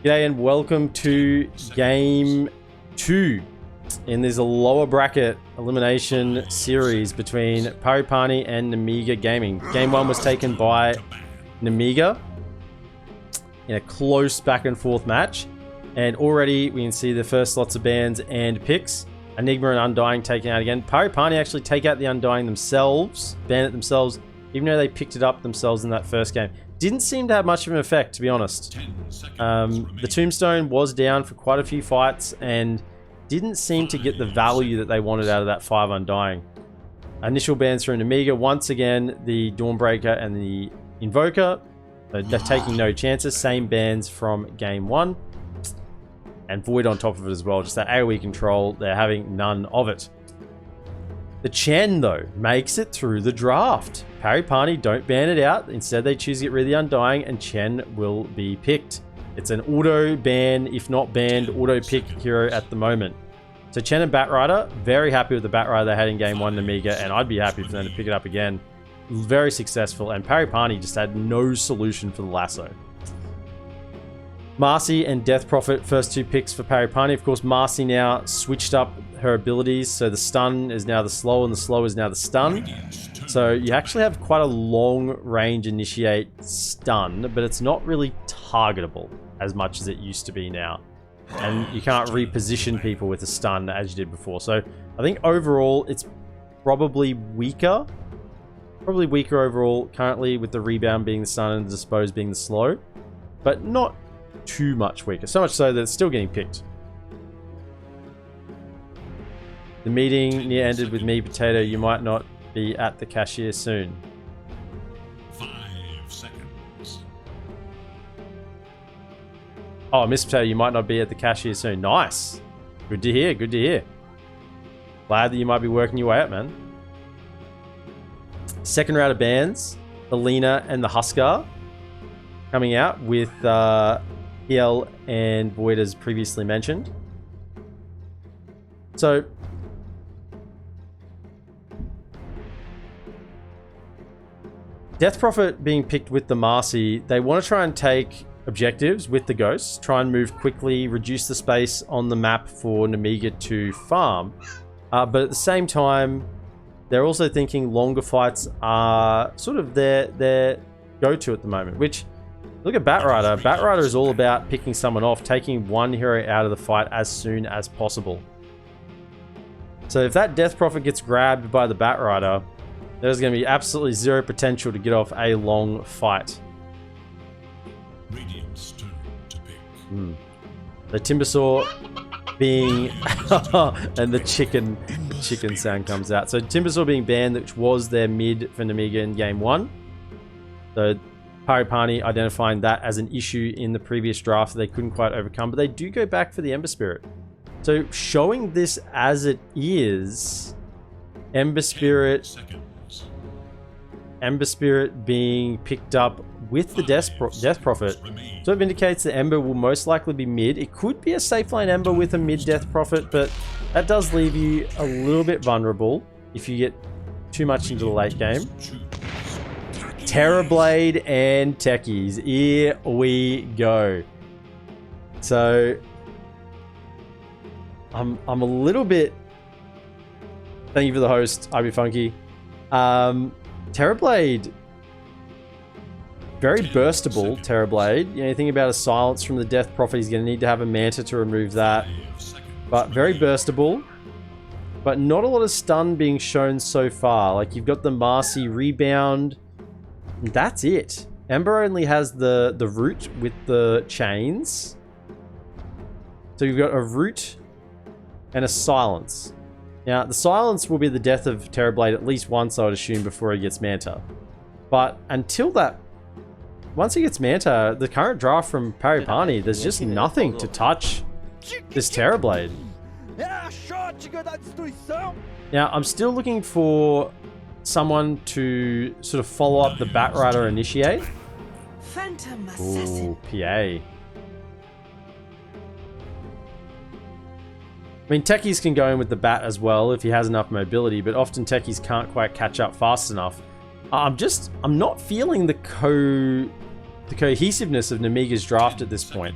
G'day and welcome to Game 2 in this lower bracket elimination series between Parni and NemigaGaming. Game 1 was taken by Nemiga in a close back and forth match, and already we can see the first lots of bans and picks. Enigma and Undying taken out again. Parni actually take out the Undying themselves, ban it themselves, even though they picked it up themselves in that first game. Didn't seem to have much of an effect, to be honest. The Tombstone was down for quite a few fights and didn't seem to get the value that they wanted out of that 5 Undying. Initial bans through Nemiga. Once again, the Dawnbreaker and the Invoker. They're taking no chances. Same bans from Game 1. And Void on top of it as well. Just that AoE control. They're having none of it. The Chen, though, makes it through the draft. Parni don't ban it out. Instead, they choose to get rid of the Undying, and Chen will be picked. It's an auto ban, if not banned, auto pick hero at the moment. So Chen and Batrider, very happy with the Batrider they had in Game 1 Nemiga, and I'd be happy for them to pick it up again. Very successful, and Parni just had no solution for the lasso. Marcy and Death Prophet, first 2 picks for Parni. Of course, Marcy now switched up her abilities, so the stun is now the slow, and the slow is now the stun. So you actually have quite a long range initiate stun, but it's not really targetable as much as it used to be now. And you can't reposition people with a stun as you did before. So I think overall it's probably weaker. Probably weaker overall currently, with the rebound being the stun and the dispose being the slow. But not too much weaker. So much so that it's still getting picked. The meeting near ended with me, Potato. You might not be at the cashier soon. 5 seconds. Oh, Miss Potato, you might not be at the cashier soon. Nice. Good to hear. Good to hear. Glad that you might be working your way up, man. Second round of bans. The Lena and the Huskar coming out with PL and Void as previously mentioned. So Death Prophet being picked with the Marcy, they want to try and take objectives with the Ghosts, try and move quickly, reduce the space on the map for Nemiga to farm. But at the same time, they're also thinking longer fights are sort of their go-to at the moment, which, look at Batrider. Batrider is all about picking someone off, taking one hero out of the fight as soon as possible. So if that Death Prophet gets grabbed by the Batrider, there's going to be absolutely zero potential to get off a long fight. Radiant's turn to pick. The Timbersaw being... and the chicken sound comes out. So Timbersaw being banned, which was their mid for Nemiga in Game 1. So Parni identifying that as an issue in the previous draft that they couldn't quite overcome. But they do go back for the Ember Spirit. So showing this as it is, Ember Spirit being picked up with the Death Prophet sort of indicates that Ember will most likely be mid. It could be a safe lane Ember with a mid Death Prophet, but that does leave you a little bit vulnerable if you get too much into the late game. Terrorblade and Techies. Here we go. So I'm a little bit... Thank you for the host, IB Funky. Terrorblade, very burstable. Terrorblade, you know, you think about a silence from the Death Prophet, he's going to need to have a Manta to remove that, but very burstable, but not a lot of stun being shown so far. Like, you've got the Marcy rebound, that's it. Ember only has the root with the chains, so you've got a root and a silence. Now, the silence will be the death of Terrorblade at least once, I would assume, before he gets Manta. But until that, once he gets Manta, the current draft from Parni, there's just nothing to touch this Terrorblade. Now, I'm still looking for someone to sort of follow up the Batrider initiate. Ooh, PA. I mean, Techies can go in with the bat as well if he has enough mobility, but often Techies can't quite catch up fast enough. I'm not feeling the the cohesiveness of Nemiga's draft at this point.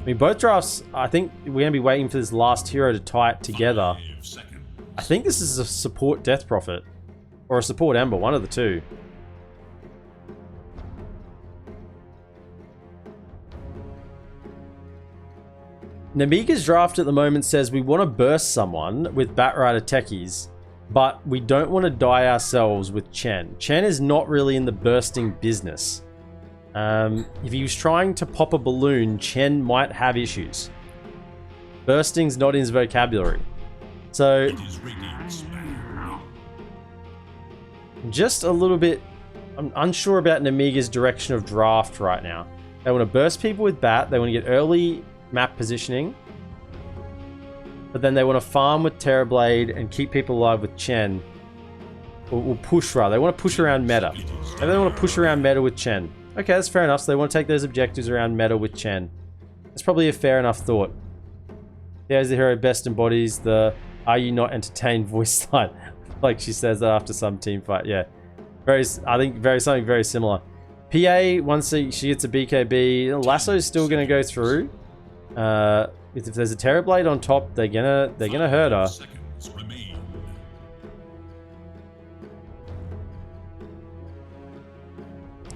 I mean, both drafts, I think we're going to be waiting for this last hero to tie it together. I think this is a support Death Prophet. Or a support Ember, one of the two. Nemiga's draft at the moment says we want to burst someone with Batrider techies, but we don't want to die ourselves with Chen. Chen is not really in the bursting business. If he was trying to pop a balloon, Chen might have issues. Bursting's not in his vocabulary. So, just a little bit, I'm unsure about Nemiga's direction of draft right now. They want to burst people with Bat, they want to get early map positioning, but then they want to farm with Terrorblade and keep people alive with Chen. Or push rather, they want to push around meta. Maybe they want to push around meta with Chen. Okay, that's fair enough, so they want to take those objectives around meta with Chen. That's probably a fair enough thought. There's the hero best embodies the "Are you not entertained" voice line. Like she says that after some team fight. Yeah, I think something very similar. PA, once she gets a BKB, Lasso's still gonna go through. If there's a Terrorblade on top, they're gonna hurt her.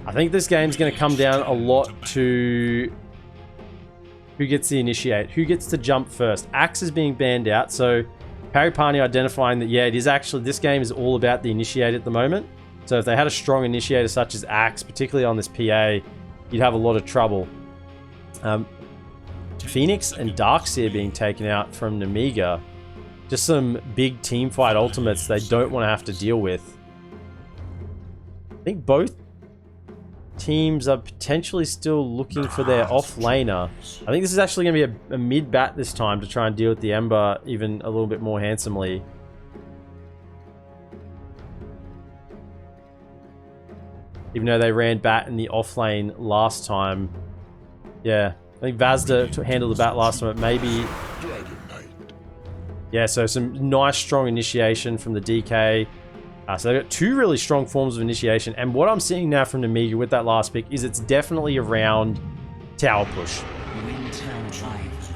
I think this game's gonna come down a lot to who gets the initiate, who gets to jump first. Axe is being banned out, so Parni identifying that, yeah, it is actually, this game is all about the initiate at the moment. So if they had a strong initiator such as Axe, particularly on this PA, you'd have a lot of trouble. Phoenix and Darkseer being taken out from Nemiga. Just some big team fight ultimates they don't want to have to deal with. I think both teams are potentially still looking for their off-laner. I think this is actually going to be a mid-bat this time to try and deal with the Ember even a little bit more handsomely. Even though they ran bat in the off-lane last time. Yeah, I think Vazda handled the bat last time, but maybe... Yeah, so some nice strong initiation from the DK. So they've got two really strong forms of initiation, and what I'm seeing now from Nemiga with that last pick is it's definitely around tower push.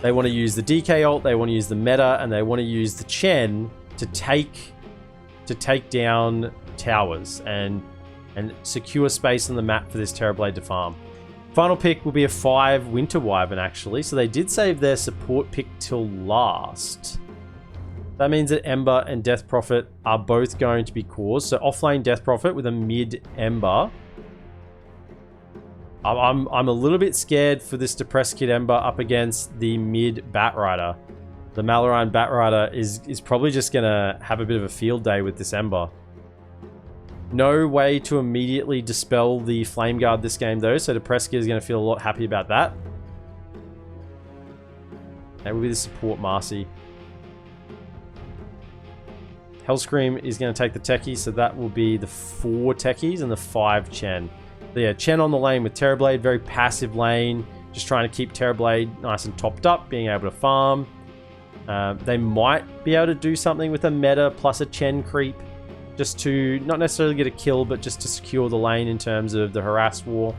They want to use the DK ult, they want to use the meta, and they want to use the Chen to take down towers and secure space on the map for this Terrorblade to farm. Final pick will be a 5 Winter Wyvern actually, so they did save their support pick till last. That means that Ember and Death Prophet are both going to be cores. So offlane Death Prophet with a mid Ember. I'm a little bit scared for this Depressed Kid Ember up against the mid Batrider. The Malorine Batrider is probably just going to have a bit of a field day with this Ember. No way to immediately dispel the Flame Guard this game though, so Depressed Kid is going to feel a lot happy about that. That will be the support Marcy. Hellscream is going to take the techie, so that will be the 4 techies and the 5 Chen. So yeah, Chen on the lane with Terrorblade, very passive lane, just trying to keep Terrorblade nice and topped up, being able to farm. They might be able to do something with a meta plus a Chen creep, just to not necessarily get a kill, but just to secure the lane in terms of the harass war.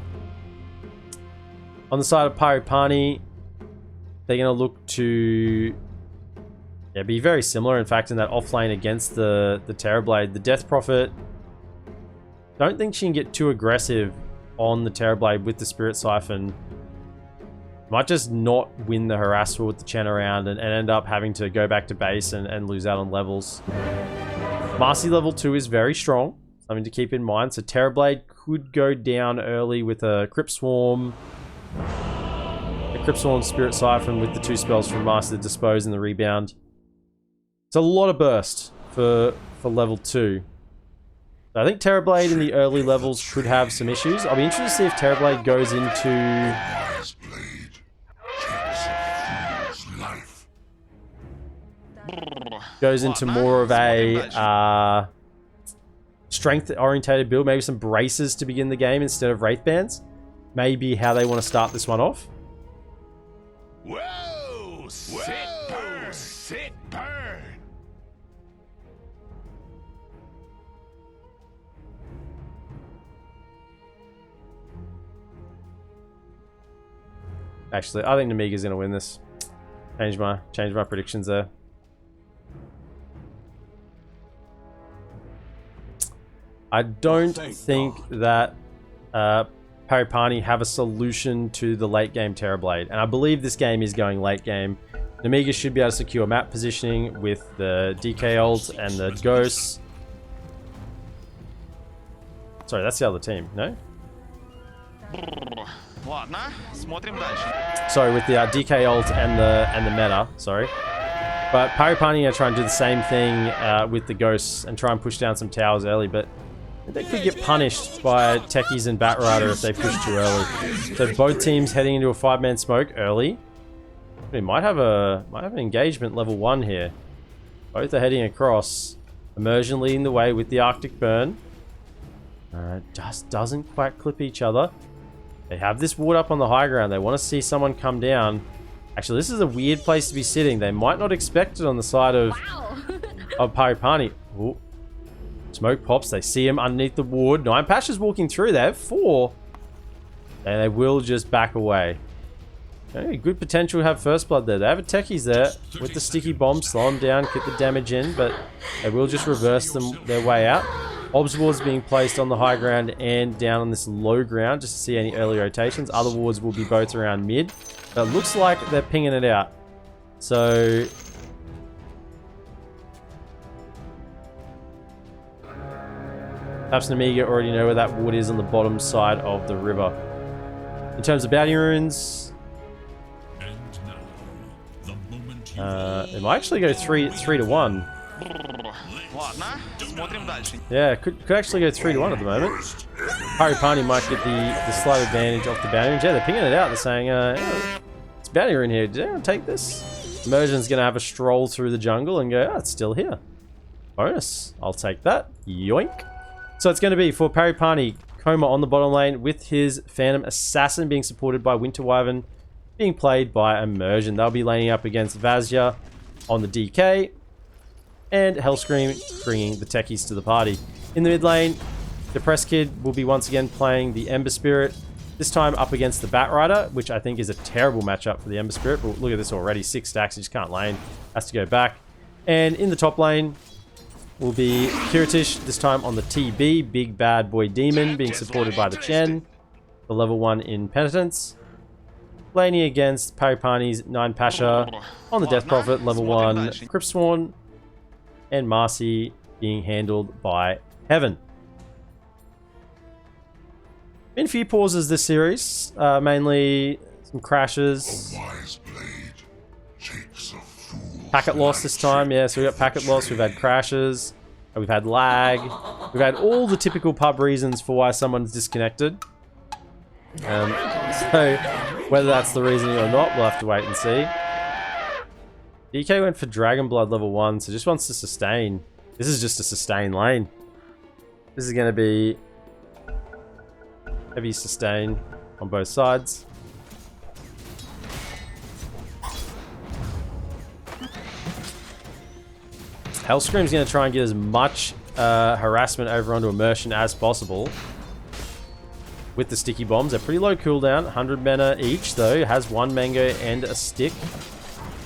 On the side of Parni, they're going to look to... Yeah, be very similar, in fact, in that offlane against the Terrorblade. The Death Prophet, don't think she can get too aggressive on the Terrorblade with the Spirit Siphon. Might just not win the harass war with the Chen around and end up having to go back to base and lose out on levels. Marcy level 2 is very strong, something to keep in mind. So Terrorblade could go down early with a Crypt Swarm. A Crypt Swarm Spirit Siphon with the 2 spells from Marcy, the Dispose and the Rebound. It's a lot of burst for level 2. So I think Terrorblade in the early levels could have some issues. I'll be interested to see if Terrorblade goes into more of a strength-orientated build, maybe some braces to begin the game instead of Wraith Bands. Maybe how they want to start this one off. Whoa! Sit, burn! Actually, I think Nemiga's going to win this. Change my predictions there. I don't think that Parni have a solution to the late game Terrorblade, and I believe this game is going late game. Nemiga should be able to secure map positioning with the DK ult and the ghosts. Sorry, that's the other team, no? Sorry, with the DK ult and the meta, sorry. But Paripani are trying to do the same thing with the ghosts and try and push down some towers early, but they could get punished by Techies and Batrider if they push too early. So both teams heading into a 5-man smoke early. We might have an engagement level 1 here. Both are heading across. Immersion leading the way with the Arctic Burn. Just doesn't quite clip each other. They have this ward up on the high ground. They want to see someone come down. Actually, this is a weird place to be sitting. They might not expect it on the side of Paripani. Ooh. Smoke pops. They see him underneath the ward. 9 Pasha's walking through. They have 4. And they will just back away. Okay, good potential to have first blood there. They have a techies there with the sticky bomb. Slow them down, get the damage in, but they will just reverse their way out. Obs wards being placed on the high ground and down on this low ground just to see any early rotations. Other wards will be both around mid. But it looks like they're pinging it out. So perhaps Nemiga already know where that ward is on the bottom side of the river. In terms of bounty runes, it might actually go 3 to 1. Yeah, could actually go 3 to 1 at the moment. Paripani might get the slight advantage off the bounty runes. Yeah, they're pinging it out. They're saying, it's bounty rune here. Did anyone take this? Immersion's going to have a stroll through the jungle and go, oh, it's still here. Bonus. I'll take that. Yoink. So it's going to be for Paripani, Coma on the bottom lane with his Phantom Assassin being supported by Winter Wyvern, being played by Immersion. They'll be laning up against Vazia on the DK, and Hellscream bringing the techies to the party. In the mid lane, Depressed Kid will be once again playing the Ember Spirit, this time up against the Batrider, which I think is a terrible matchup for the Ember Spirit, but look at this already, 6 stacks, he just can't lane, has to go back. And in the top lane will be Kiritish, this time on the TB, Big Bad Boy Demon, being supported by the Chen, the level 1 in Penitence. Laning against Paripani's 9 Pasha on the Death Prophet, level 1 Cryptsworn, and Marcy being handled by Heaven. Been a few pauses this series, mainly some crashes. Packet loss this time, yeah, so we got packet loss, we've had crashes, we've had lag, we've had all the typical pub reasons for why someone's disconnected. So whether that's the reason or not, we'll have to wait and see. DK went for Dragon Blood level 1, so just wants to sustain. This is just a sustain lane. This is going to be heavy sustain on both sides. Hellscream's going to try and get as much harassment over onto Immersion as possible with the sticky bombs. They're pretty low cooldown, 100 mana each though. Has 1 mango and a stick.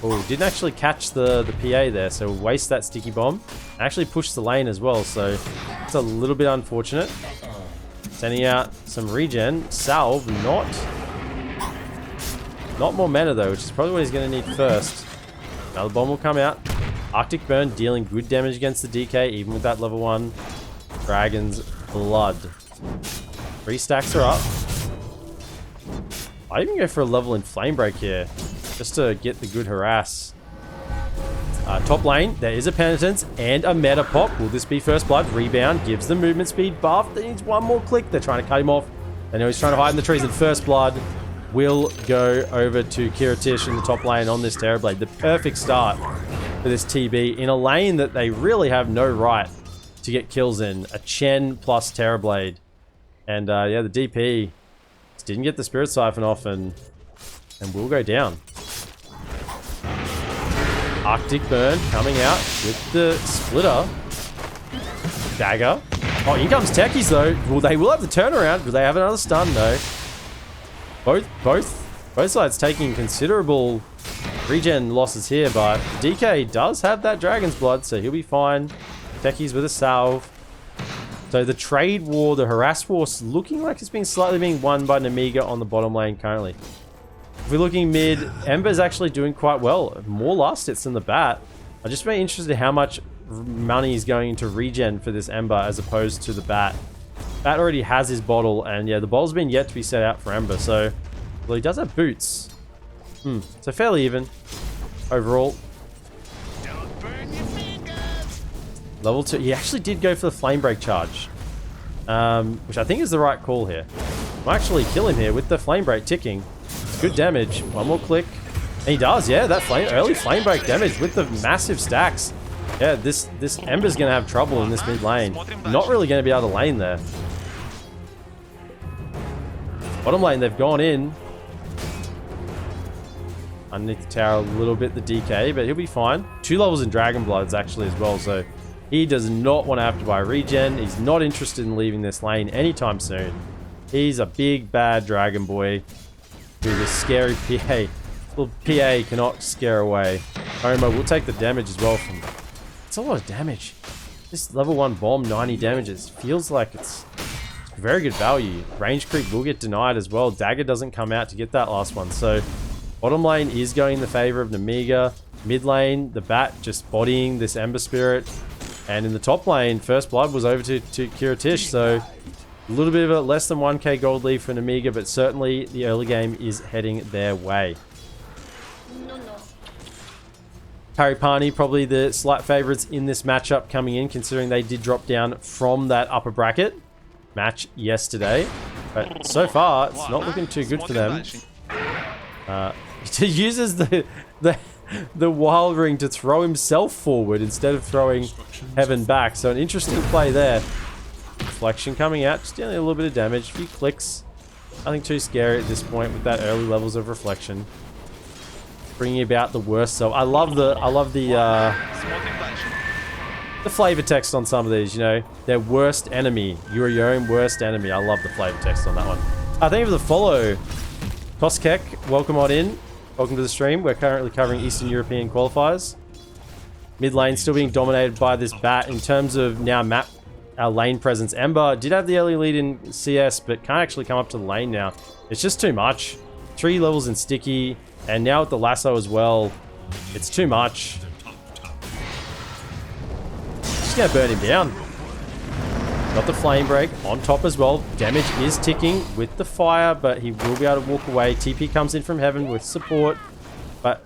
Oh, didn't actually catch the PA there, so we'll waste that sticky bomb. Actually pushed the lane as well, so it's a little bit unfortunate. Sending out some regen. Salve, not more mana though, which is probably what he's going to need first. Another bomb will come out. Arctic Burn dealing good damage against the DK, even with that level 1 Dragon's Blood. 3 stacks are up. I even go for a level in Flame Break here, just to get the good harass. Top lane, there is a Penitence and a meta pop. Will this be first blood? Rebound gives them movement speed buff. They needs 1 more click. They're trying to cut him off. They know he's trying to hide in the trees, and first blood will go over to Kiritish in the top lane on this Terrorblade. The perfect start for this TB in a lane that they really have no right to get kills in. A Chen plus Terrorblade. And yeah, the DP just didn't get the Spirit Siphon off and will go down. Arctic Burn coming out with the Splitter. Dagger. Oh, here comes Techies though. Well, they will have the turnaround. Will they have another stun though? Both Both sides taking considerable regen losses here, but DK does have that Dragon's Blood, so he'll be fine. Techies with a salve. So the trade war, the harass war, looking like it's being slightly won by Nemiga on the bottom lane currently. If we're looking mid, Ember's actually doing quite well. More last hits than the bat. I'm just very interested in how much money is going into regen for this Ember as opposed to the bat. Bat already has his bottle, and yeah, the bottle's been yet to be set out for Ember, so... Well, he does have boots. So fairly even overall. Don't burn your fingers. Level 2. He actually did go for the Flame Break charge. Which I think is the right call here. Might actually kill him here with the Flame Break ticking. It's good damage. One more click. And he does, yeah, that early Flame Break damage with the massive stacks. Yeah, this Ember's going to have trouble in this mid lane. Not really going to be able to lane there. Bottom lane, they've gone in. Underneath the tower a little bit, the DK, but he'll be fine. 2 levels in Dragon Bloods actually as well, so he does not want to have to buy regen. He's not interested in leaving this lane anytime soon. He's a big bad dragon boy with a scary PA. Well, PA cannot scare away. Homer will take the damage as well from... It's a lot of damage. This level 1 bomb, 90 damages. Feels like it's very good value. Range creep will get denied as well. Dagger doesn't come out to get that last one, so... Bottom lane is going in the favor of Nemiga. Mid lane, the bat just bodying this Ember Spirit. And in the top lane, First Blood was over to Kiritish, so a little bit of a less than 1k gold lead for Nemiga, but certainly the early game is heading their way. Parni probably the slight favorites in this matchup coming in, considering they did drop down from that upper bracket match yesterday. But so far, it's not looking too good for them. He uses the Wild Ring to throw himself forward instead of throwing Heaven back. So an interesting play there. Reflection coming out, just dealing a little bit of damage. A few clicks. Nothing too scary at this point with that early levels of Reflection. Bringing about the worst. So I love the flavor text on some of these. You know, their worst enemy. You are your own worst enemy. I love the flavor text on that one. Thank you for the follow. Koskek, welcome on in. Welcome to the stream. We're currently covering Eastern European qualifiers. Mid lane still being dominated by this bat. In terms of now map, our lane presence, Ember did have the early lead in CS, but can't actually come up to the lane now. It's just too much. 3 levels in Sticky, and now with the lasso as well, it's too much. Just gonna burn him down. Got the Flame Break on top as well. Damage is ticking with the fire, but he will be able to walk away. TP comes in from Heaven with support. But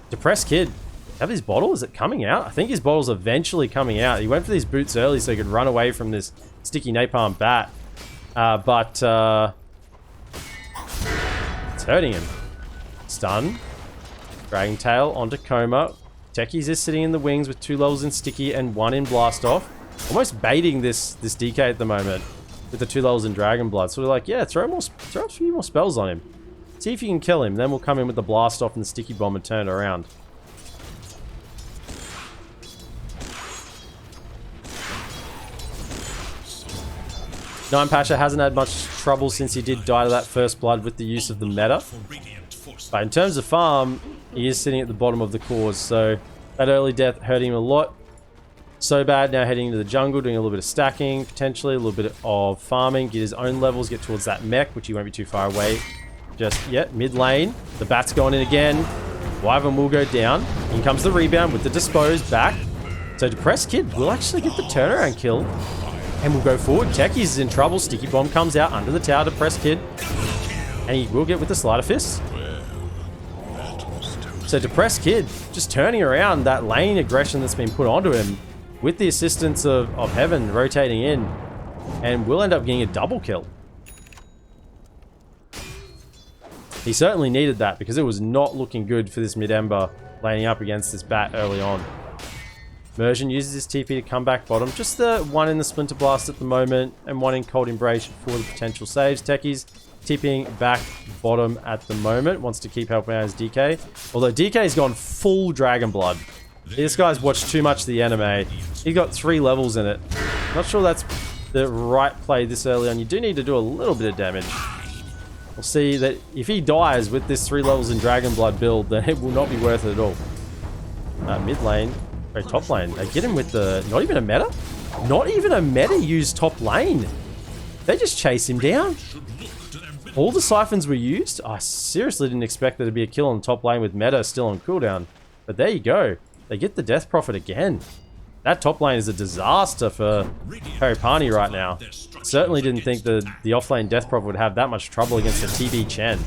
Depressed Kid, have his bottle? Is it coming out? I think his bottle's eventually coming out. He went for these boots early so he could run away from this sticky napalm bat. But it's hurting him. Stun. Dragon Tail onto Coma. Techies is sitting in the wings with 2 levels in Sticky and 1 in Blast Off. Almost baiting this DK at the moment with the 2 levels in Dragon Blood. So we're like, yeah, throw a few more spells on him. See if you can kill him. Then we'll come in with the Blast Off and the Sticky Bomb and turn it around. Nine Pasha hasn't had much trouble since he did die to that First Blood with the use of the meta. But in terms of farm, he is sitting at the bottom of the cause. So that early death hurt him a lot. So bad, now heading into the jungle, doing a little bit of stacking, potentially a little bit of farming, get his own levels, get towards that mech, which he won't be too far away just yet. Mid lane, the bat's going in again. Wyvern will go down. In comes the rebound with the Dispose back. So Depressed Kid will actually get the turnaround kill. And we'll go forward. Techies is in trouble. Sticky Bomb comes out under the tower. Depressed Kid. And he will get with the Slider Fist. So Depressed Kid just turning around that lane aggression that's been put onto him with the assistance of Heaven rotating in, and we'll end up getting a double kill. He certainly needed that because it was not looking good for this mid-ember laning up against this bat early on. Mersion uses his TP to come back bottom. Just the 1 in the Splinter Blast at the moment and 1 in Cold Embrace for the potential saves. Techies TPing back bottom at the moment. Wants to keep helping out his DK. Although DK's gone full Dragon Blood. This guy's watched too much of the anime. He got 3 levels in it. Not sure that's the right play this early on. You do need to do a little bit of damage. we'll see that if he dies with this 3 levels in Dragon Blood build, then it will not be worth it at all. Mid lane, sorry, top lane. They get him with the, not even a meta? Not even a meta used top lane. They just chase him down. All the siphons were used. I seriously didn't expect there to be a kill on the top lane with meta still on cooldown. But there you go. They get the death profit again. That top lane is a disaster for Parni right now. Certainly didn't think the offlane death profit would have that much trouble against the TB Chen.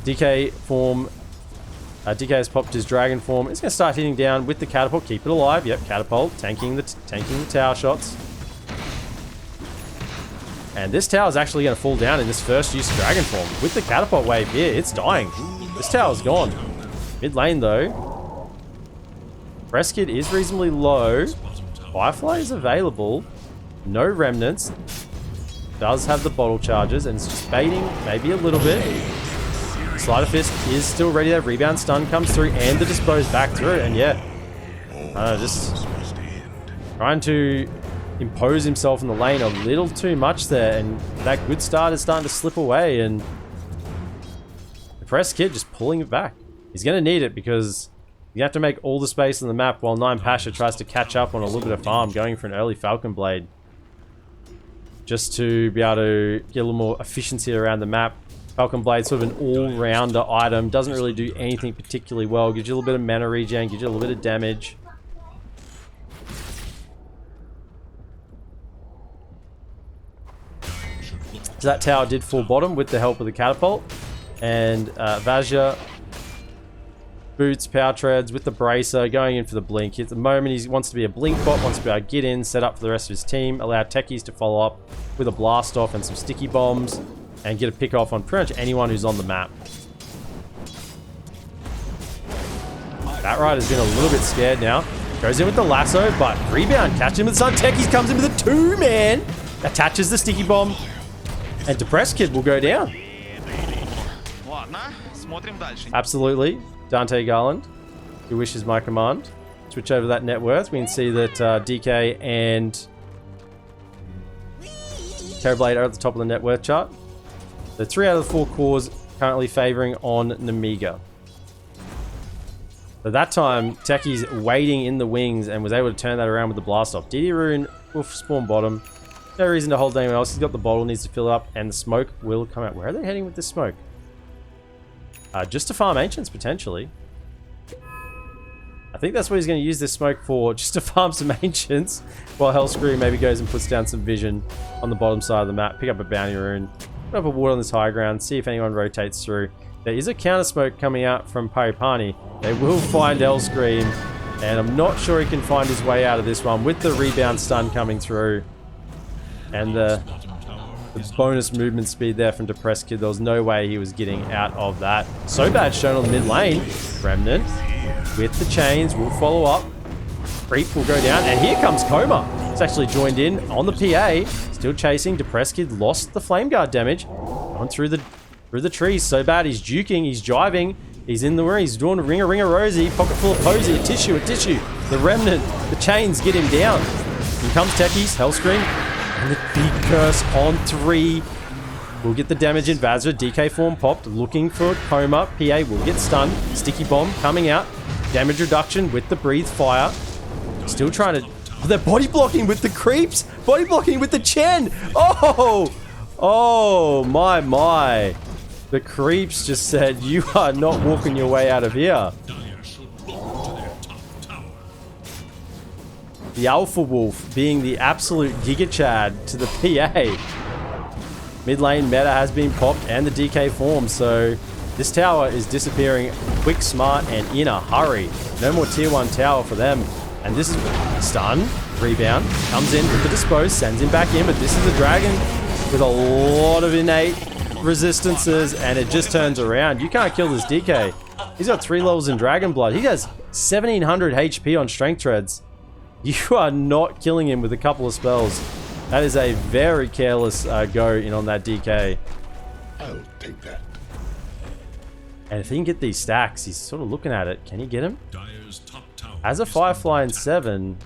DK form. DK has popped his dragon form. He's going to start hitting down with the catapult. Keep it alive. Yep, catapult. Tanking the tower shots. And this tower is actually going to fall down in this first use of dragon form. With the catapult wave here, it's dying. This tower's gone. Mid lane though. Preskid is reasonably low. Firefly is available. No remnants. Does have the bottle charges and it's just baiting maybe a little bit. Sleight of Fist is still ready there. Rebound stun comes through and the dispose back through. And yeah, just trying to impose himself in the lane a little too much there. And that good start is starting to slip away. And the Preskid just pulling it back. He's going to need it because you have to make all the space on the map while 9 Pasha tries to catch up on a little bit of farm, going for an early Falcon Blade. Just to be able to get a little more efficiency around the map. Falcon Blade, sort of an all-rounder item. Doesn't really do anything particularly well. Gives you a little bit of mana regen, gives you a little bit of damage. So that tower did fall bottom with the help of the catapult. And Vajra boots, power treads with the bracer, going in for the blink. At the moment, he wants to be a blink bot, wants to be able to get in, set up for the rest of his team, allow techies to follow up with a blast off and some sticky bombs, and get a pick off on pretty much anyone who's on the map. That Rider's been a little bit scared now. Goes in with the lasso, but rebound, catch him with the sun. Techies comes in with a 2-man, attaches the sticky bomb, and Depressed Kid will go down. Absolutely. Dante Garland, who wishes my command. Switch over that net worth. We can see that DK and Terrorblade are at the top of the net worth chart. The 3 out of the 4 cores currently favoring on Nemiga. At that time, Techie's waiting in the wings and was able to turn that around with the blast off. DD Rune will spawn bottom. No reason to hold anyone else. He's got the bottle, needs to fill up, and the smoke will come out. Where are they heading with this smoke? Just to farm ancients, potentially. I think that's what he's going to use this smoke for, just to farm some ancients, while Hellscream maybe goes and puts down some vision on the bottom side of the map, pick up a bounty rune, put up a ward on this high ground, see if anyone rotates through. There is a counter smoke coming out from Parni. They will find Hellscream, and I'm not sure he can find his way out of this one with the rebound stun coming through. And the bonus movement speed there from Depressed Kid. There was no way he was getting out of that. So bad shown on the mid lane. Remnant with the chains will follow up. Creep will go down. And here comes Coma. It's actually joined in on the PA. Still chasing. Depressed Kid lost the flame guard damage. Going through the trees. So bad. He's juking. He's jiving. He's in the ring. He's doing a ring of Rosie. Pocket full of posy. A tissue. The Remnant. The chains get him down. Here comes Techies. Hellscream. And the big curse on 3. We'll get the damage in Vajra. DK form popped. Looking for Coma. PA will get stunned. Sticky bomb coming out. Damage reduction with the breathe fire. Still trying to... Oh, they're body blocking with the creeps. Body blocking with the Chen. Oh! Oh, my. The creeps just said, you are not walking your way out of here. The Alpha Wolf being the absolute Giga Chad to the PA. Mid lane meta has been popped and the DK form, so this tower is disappearing quick, smart, and in a hurry. No more tier 1 tower for them. And this is stun, rebound, comes in with the dispose, sends him back in, but this is a dragon with a lot of innate resistances, and it just turns around. You can't kill this DK. He's got 3 levels in Dragon Blood. He has 1700 HP on Strength Treads. You are not killing him with a couple of spells. That is a very careless go in on that DK. I'll take that. And if he can get these stacks, he's sort of looking at it. Can he get him? As a Firefly in 7,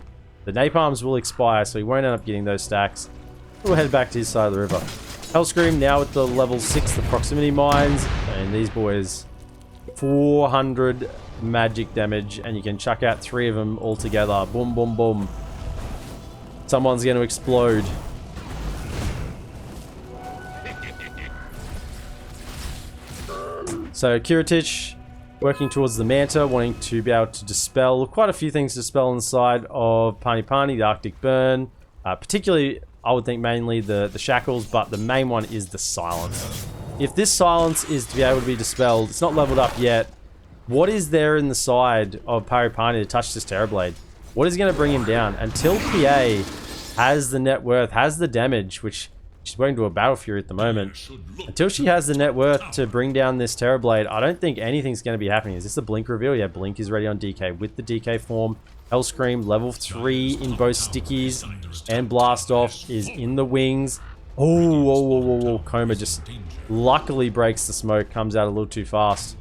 the Napalms will expire, so he won't end up getting those stacks. We'll head back to his side of the river. Hellscream now with the level 6, the proximity mines. And these boys, 400 magic damage. And you can chuck out 3 of them all together. Boom, boom, boom. Someone's going to explode. So Kiritich working towards the Manta, wanting to be able to dispel quite a few things to dispel inside of Parni, the Arctic Burn. Particularly, I would think mainly the shackles, but the main one is the silence. If this silence is to be able to be dispelled, it's not leveled up yet. What is there in the side of Parni to touch this Terrorblade? What is going to bring him down? Until PA has the net worth, has the damage, which she's working to a Battle Fury at the moment. Until she has the net worth to bring down this Terrorblade, I don't think anything's going to be happening. Is this a Blink reveal? Yeah, Blink is ready on DK with the DK form. Hellscream, level 3 in both stickies, and Blast Off is in the wings. Oh, Coma just luckily breaks the smoke, comes out a little too fast.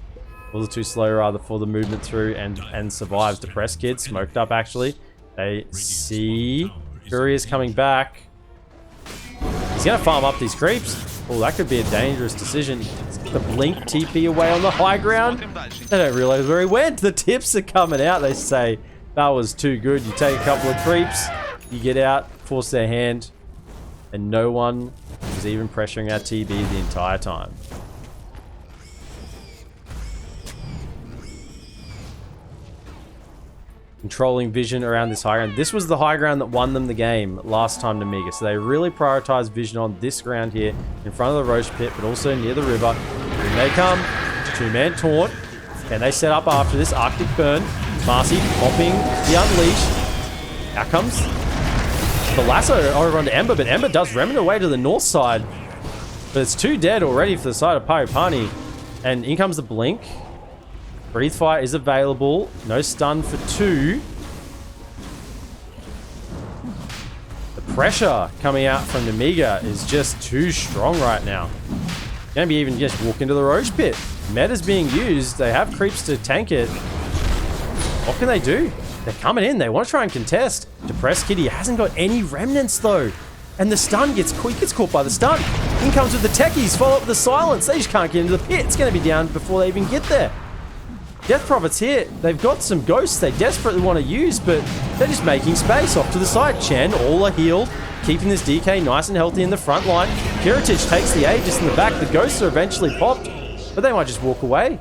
A little too slow, rather, for the movement through, and survives. Depressed Kid, smoked up, actually. They see Furious coming back. He's going to farm up these creeps. Oh, that could be a dangerous decision. The Blink TP away on the high ground. They don't realize where he went. The tips are coming out. They say, that was too good. You take a couple of creeps, you get out, force their hand, and no one was even pressuring our TB the entire time. Controlling vision around this high ground. This was the high ground that won them the game last time, Nemiga. So they really prioritized vision on this ground here in front of the Roche Pit, but also near the river. Here they come. 2-man taunt. And they set up after this Arctic Burn. Marcy popping the Unleash. Out comes the lasso over onto Ember, but Ember does remnant away to the north side. But it's 2 dead already for the side of Parni. And in comes the Blink. Breathe Fire is available. No stun for 2. The pressure coming out from Nemiga is just too strong right now. Gonna be even just walk into the Roche Pit. Meta's being used. They have creeps to tank it. What can they do? They're coming in. They want to try and contest. Depressed Kitty hasn't got any remnants though. And the stun gets caught by the stun. In comes with the techies. Follow up with the silence. They just can't get into the pit. It's going to be down before they even get there. Death Prophet's here. They've got some ghosts they desperately want to use, but they're just making space off to the side. Chen, all are healed, keeping this DK nice and healthy in the front line. Kiritich takes the Aegis in the back. The ghosts are eventually popped, but they might just walk away.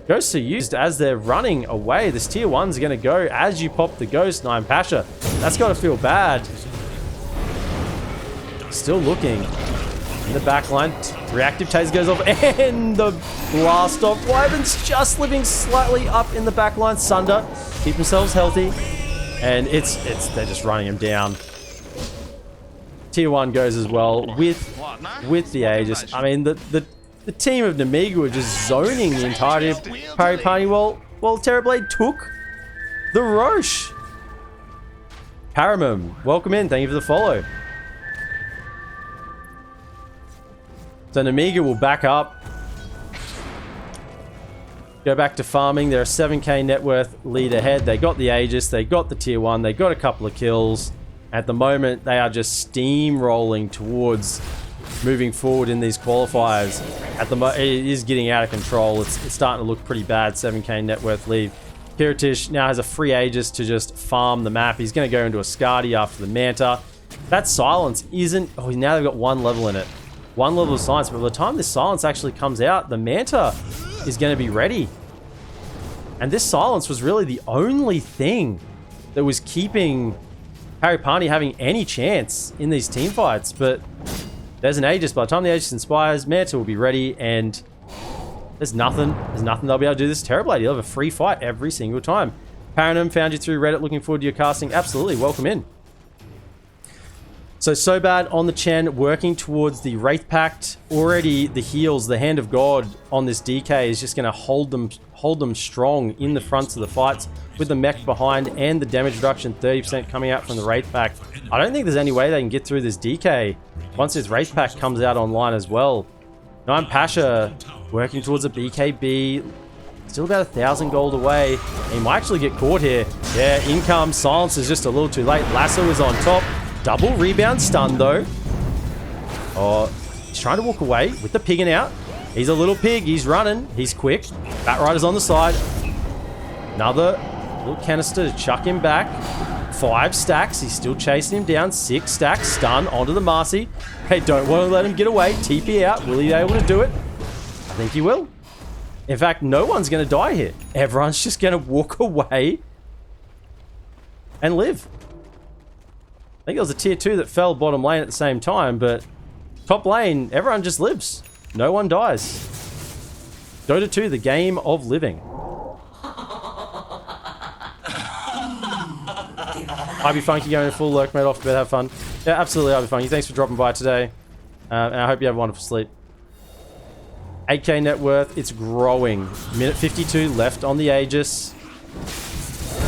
Ghosts are used as they're running away. This tier 1's going to go as you pop the ghost. Nine Pasha. That's got to feel bad. Still looking. In the back line, reactive taser goes off, and the blast off. Wyvern's just living slightly up in the back line. Sunder keep themselves healthy, and they're just running him down. Tier 1 goes as well with the Aegis. I mean, the team of Nemiga were just zoning the entirety of Parni while Terrorblade took the Roche. Paramum, welcome in. Thank you for the follow. So Nemiga will back up. Go back to farming. They're a 7k net worth lead ahead. They got the Aegis. They got the tier 1. They got a couple of kills. At the moment, they are just steamrolling towards moving forward in these qualifiers. It is getting out of control. It's starting to look pretty bad. 7k net worth lead. Kiritich now has a free Aegis to just farm the map. He's going to go into a Skadi after the Manta. That silence isn't... Oh, now they've got 1 level in it. 1 level of silence, but by the time this silence actually comes out, the Manta is going to be ready. And this silence was really the only thing that was keeping Parni having any chance in these team fights. But there's an Aegis. By the time the Aegis inspires, Manta will be ready, and there's nothing they'll be able to do this Terrorblade. You'll have a free fight every single time. Paranum found you through Reddit. Looking forward to your casting. Absolutely, welcome in. So bad on the Chen, working towards the Wraith Pact. Already the heals, the Hand of God on this DK is just going to hold them strong in the fronts of the fights with the mech behind and the damage reduction 30% coming out from the Wraith Pact. I don't think there's any way they can get through this DK once this Wraith Pact comes out online as well. Nine Pasha working towards a BKB. Still about 1,000 gold away. He might actually get caught here. Yeah, in comes Silence is just a little too late. Lasso is on top. Double rebound stun though. Oh, he's trying to walk away with the pigging out. He's a little pig. He's running. He's quick. Batrider's on the side. Another little canister to chuck him back. 5 stacks. He's still chasing him down. 6 stacks. Stun onto the Marcy. Hey, don't want to let him get away. TP out. Will he be able to do it? I think he will. In fact, no one's going to die here. Everyone's just going to walk away and live. I think it was a tier 2 that fell bottom lane at the same time, but top lane, everyone just lives. No one dies. Dota 2, the game of living. IB Funky going in full lurk mode off to bed, have fun. Yeah, absolutely, IB Funky. Thanks for dropping by today. And I hope you have a wonderful sleep. 8k net worth, it's growing. Minute 52 left on the Aegis.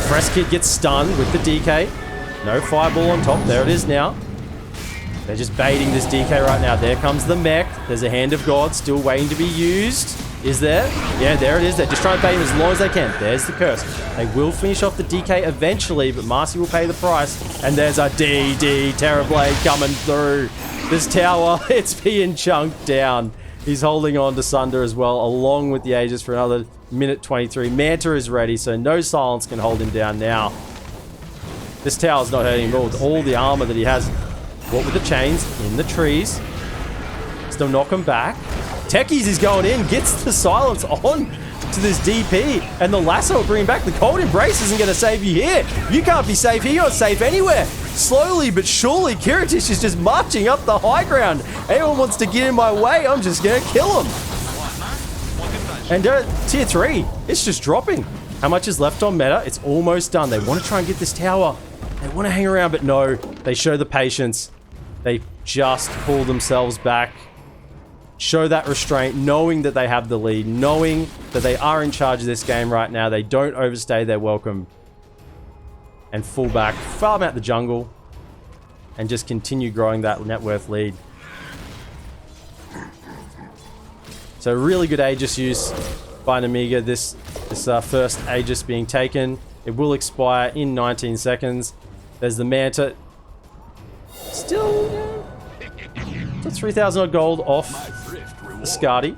Press Kid gets stunned with the DK. No fireball on top, there it is now. They're just baiting this DK right now. There comes the mech. There's a Hand of God still waiting to be used. Is there? Yeah, there it is. They're just trying to bait him as long as they can. There's the curse. They will finish off the DK eventually, but Marcy will pay the price. And there's a DD Terrorblade coming through. This tower, it's being chunked down. He's holding on to Sunder as well, along with the Aegis for another minute 23. Manta is ready, so no Silence can hold him down now. This tower's not hurting him at all. With all the armor that he has. What with the chains in the trees. Still knock him back. Techies is going in, gets the Silence on to this DP, and the Lasso will bring him back. The Cold Embrace isn't going to save you here. You can't be safe here, you're not safe anywhere. Slowly but surely, Kiritish is just marching up the high ground. Anyone wants to get in my way, I'm just going to kill him. And tier 3, it's just dropping. How much is left on meta? It's almost done. They want to try and get this tower. They want to hang around, but no. They show the patience. They just pull themselves back. Show that restraint, knowing that they have the lead, knowing that they are in charge of this game right now. They don't overstay their welcome. And fall back, farm out the jungle, and just continue growing that net worth lead. So really good Aegis use by Nemiga. This first Aegis being taken. It will expire in 19 seconds. There's the Manta. Still 3,000 odd gold off the Skadi.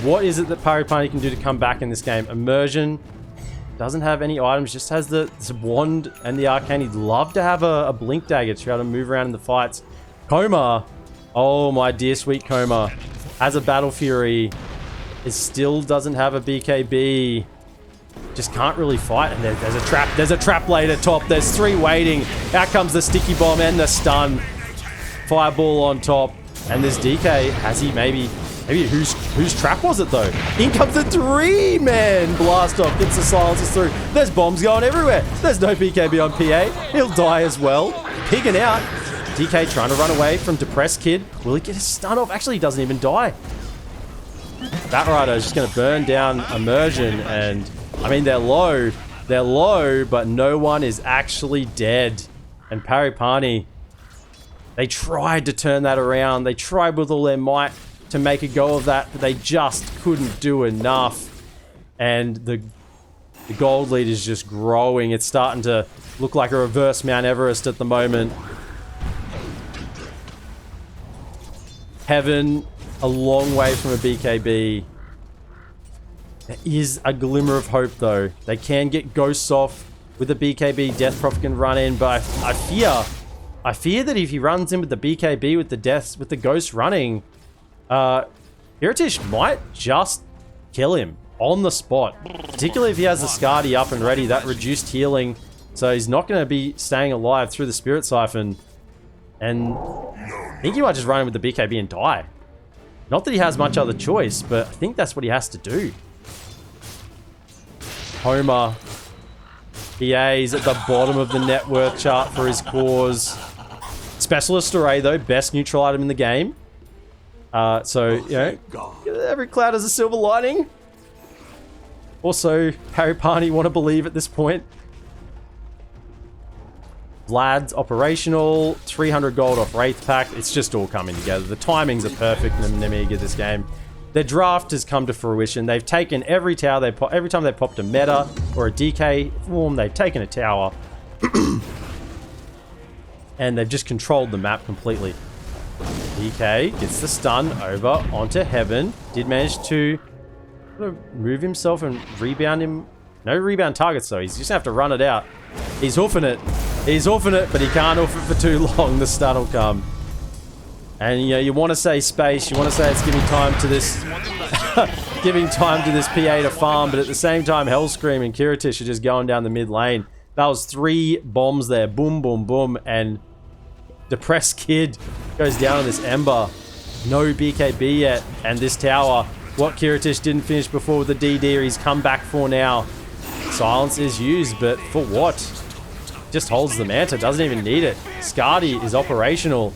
What is it that Pariparni can do to come back in this game? Immersion. Doesn't have any items, just has the wand and the arcane. He'd love to have a blink dagger to be able to move around in the fights. Coma. Oh, my dear sweet Coma. As a Battle Fury, it still doesn't have a BKB. Just can't really fight. And there's a trap. There's a trap blade at top. There's 3 waiting. Out comes the sticky bomb and the stun. Fireball on top. And this DK, has he maybe whose trap was it though? In comes the 3-man blast off. Gets the silences through. There's bombs going everywhere. There's no BKB on PA. He'll die as well. Pigging out. DK trying to run away from Depressed Kid. Will he get a stun off? Actually, he doesn't even die. Batrider is just going to burn down Immersion. And, I mean, they're low. They're low, but no one is actually dead. And Pariparni, they tried to turn that around. They tried with all their might to make a go of that, but they just couldn't do enough. And the gold lead is just growing. It's starting to look like a reverse Mount Everest at the moment. Heaven, a long way from a BKB. There is a glimmer of hope though. They can get ghosts off with a BKB. Death Prophet can run in, but I fear that if he runs in with the BKB with the ghost running, Kiritish might just kill him on the spot. Particularly if he has the Skadi up and ready, that reduced healing. So he's not going to be staying alive through the Spirit Siphon. And I think he might just run in with the BKB and die. Not that he has much other choice, but I think that's what he has to do. Homer. PA's at the bottom of the net worth chart for his cause. Specialist Array, though, best neutral item in the game. So, you know, every cloud has a silver lining. Also, Pariparni want to believe at this point. Vlad's operational, 300 gold off Wraith Pact. It's just all coming together. The timings are perfect in Nemiga this game. Their draft has come to fruition. They've taken every tower they pop. Every time they popped a meta or a DK form, they've taken a tower. And they've just controlled the map completely. DK gets the stun over onto Heaven. Did manage to move himself and rebound him. No rebound targets though. He's just gonna have to run it out. He's hoofing it. He's hoofing it, but he can't hoof it for too long. The stun will come. And you know, you want to say space, you want to say it's giving time to this giving time to this PA to farm, but at the same time Hellscream and Kiritish are just going down the mid lane. That was 3 bombs there. Boom, boom, boom. And Depressed Kid goes down on this Ember. No BKB yet. And this tower, what Kiritish didn't finish before with the DD, he's come back for now. Silence is used, but for what? Just holds the Manta, doesn't even need it. Skadi is operational.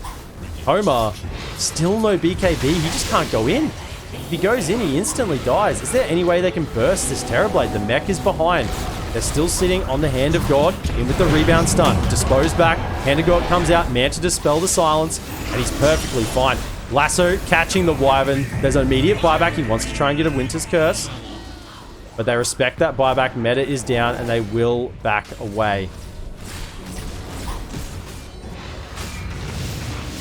Homer, still no BKB. He just can't go in. If he goes in, he instantly dies. Is there any way they can burst this Terrorblade? The mech is behind. They're still sitting on the Hand of God. In with the rebound stun. Dispose back. Hand of God comes out. Manta dispel the silence. And he's perfectly fine. Lasso catching the Wyvern. There's an immediate buyback. He wants to try and get a Winter's Curse. But they respect that buyback. Meta is down and they will back away.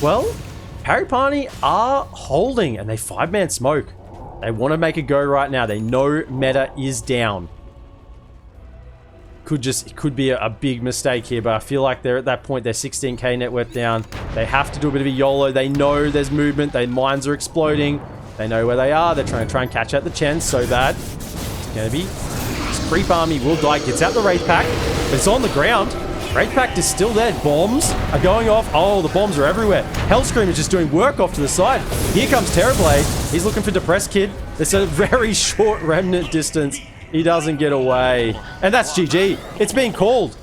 Well, Pariparni are holding and they 5-man smoke. They want to make a go right now. They know meta is down. Could be a big mistake here, but I feel like they're at that point. They're 16k net worth down. They have to do a bit of a YOLO. They know there's movement. Their mines are exploding. They know where they are. They're trying to catch out the Chens so that it's going to be... This creep army will die. Gets out the Wraith Pack. But it's on the ground. Wraith Pact is still there. Bombs are going off. Oh, the bombs are everywhere. Hellscream is just doing work off to the side. Here comes Terrorblade. He's looking for Depressed Kid. It's a very short remnant distance. He doesn't get away. And that's GG. It's been called.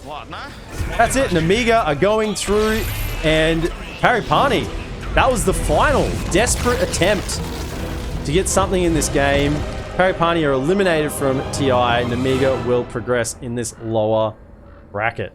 That's it. Nemiga are going through. And Pariparni, that was the final desperate attempt to get something in this game. Pariparni are eliminated from TI. Nemiga will progress in this lower bracket.